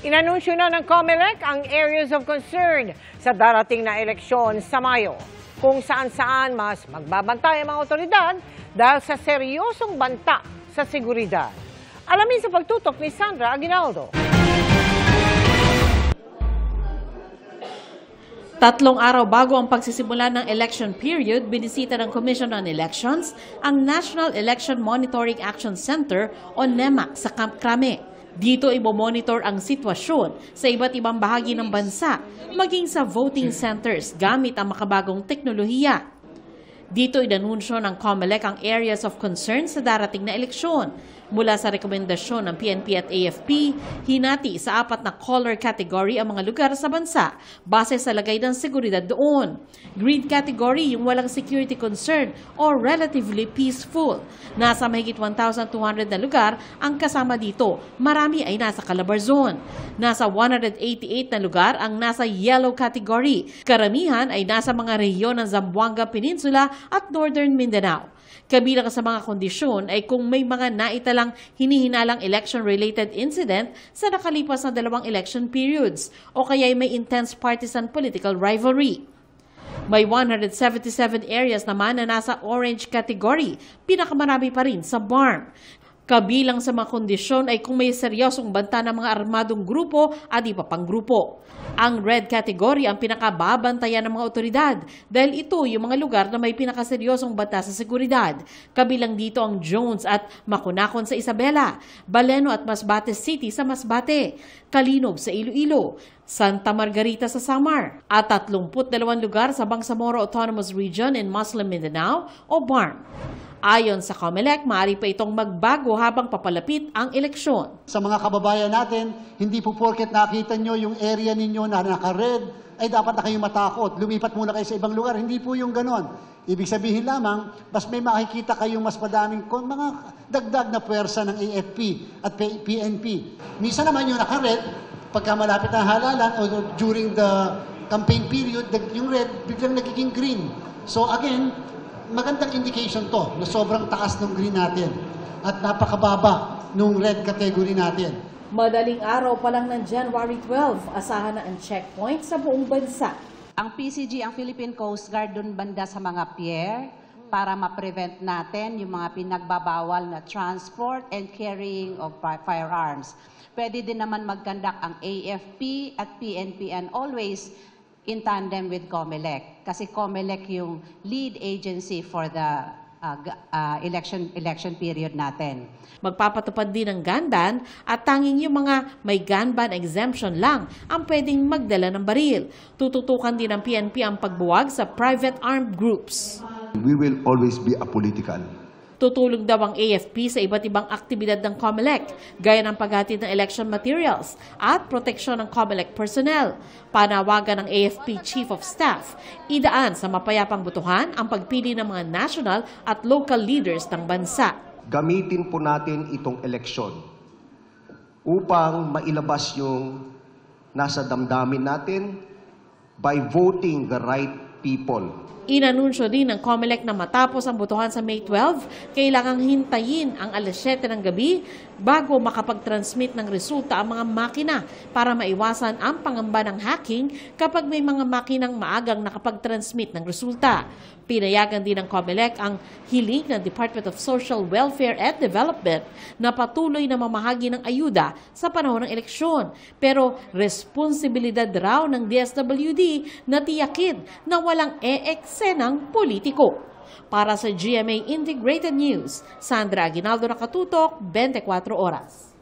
Inanunsyo na ng COMELEC ang areas of concern sa darating na eleksyon sa Mayo, kung saan-saan mas magbabantay ang mga otoridad dahil sa seryosong banta sa seguridad. Alamin sa pagtutok ni Sandra Aguinaldo. 3 araw bago ang pagsisimula ng election period, binisita ng Commission on Elections ang National Election Monitoring Action Center o NEMAC sa Camp Crame. Dito i-monitor ang sitwasyon sa iba't ibang bahagi ng bansa, maging sa voting centers gamit ang makabagong teknolohiya. Dito inanunsyo ng COMELEC ang areas of concern sa darating na eleksyon. Mula sa rekomendasyon ng PNP at AFP, hinati sa 4 na color category ang mga lugar sa bansa base sa lagay ng seguridad doon. Green category yung walang security concern or relatively peaceful. Nasa mahigit 1,200 na lugar ang kasama dito. Marami ay nasa Calabar Zone. Nasa 188 na lugar ang nasa yellow category. Karamihan ay nasa mga rehiyon ng Zamboanga Peninsula at Northern Mindanao. Kabilang sa mga kondisyon ay kung may mga naitalang hinihinalang election-related incident sa nakalipas na 2 election periods o kaya may intense partisan political rivalry. May 177 areas naman na nasa orange category, pinakamarami pa rin sa BARM. Kabilang sa mga kondisyon ay kung may seryosong banta ng mga armadong grupo at iba pang grupo. Ang red category ang pinakababantayan ng mga otoridad dahil ito yung mga lugar na may pinakaseryosong banta sa seguridad. Kabilang dito ang Jones at Makunakon sa Isabela, Baleno at Masbate City sa Masbate, Kalinog sa Iloilo, Santa Margarita sa Samar, at 32 lugar sa Bangsamoro Autonomous Region in Muslim Mindanao o BARM. Ayon sa COMELEC, maaari pa itong magbago habang papalapit ang eleksyon. Sa mga kababayan natin, hindi po porket nakita nyo yung area ninyo na naka-red, ay dapat na kayong matakot. Lumipat muna kayo sa ibang lugar. Hindi po yung ganon. Ibig sabihin lamang, mas may makikita kayong mas madaming mga dagdag na puwersa ng AFP at PNP. Minsan naman yung naka-red, pagka malapit ang halalan o during the campaign period, yung red biglang nagiging green. So again, magandang indication to na sobrang taas ng green natin at napakababa ng red category natin. Madaling araw pa lang ng January 12, asahan na ang checkpoint sa buong bansa. Ang PCG, ang Philippine Coast Guard, dun banda sa mga pier para ma-prevent natin yung mga pinagbabawal na transport and carrying of firearms. Pwede din naman mag-conduct ang AFP at PNP and always in tandem with COMELEC. Kasi COMELEC yung lead agency for the election period natin. Magpapatupad din ng gun ban at tanging yung mga may gun ban exemption lang ang pwedeng magdala ng baril. Tututukan din ng PNP ang pagbuwag sa private armed groups. We will always be apolitical. Tutulong daw ang AFP sa iba't ibang aktibidad ng COMELEC, gaya ng paghatid ng election materials at proteksyon ng COMELEC personnel. Panawagan ng AFP Chief of Staff, idaan sa mapayapang botohan ang pagpili ng mga national at local leaders ng bansa. Gamitin po natin itong eleksyon upang mailabas yung nasa damdamin natin by voting the right people. Inanunsyo din ng COMELEC na matapos ang botohan sa May 12, kailangang hintayin ang alas 7 ng gabi bago makapag-transmit ng resulta ang mga makina para maiwasan ang pangamba ng hacking kapag may mga makinang maagang nakapag-transmit ng resulta. Pinayagan din ng COMELEC ang hiling ng Department of Social Welfare and Development na patuloy na mamahagi ng ayuda sa panahon ng eleksyon. Pero responsibilidad raw ng DSWD na tiyakin na walang eksenang politiko. Para sa GMA Integrated News, Sandra Aguinaldo, nakatutok, 24 oras.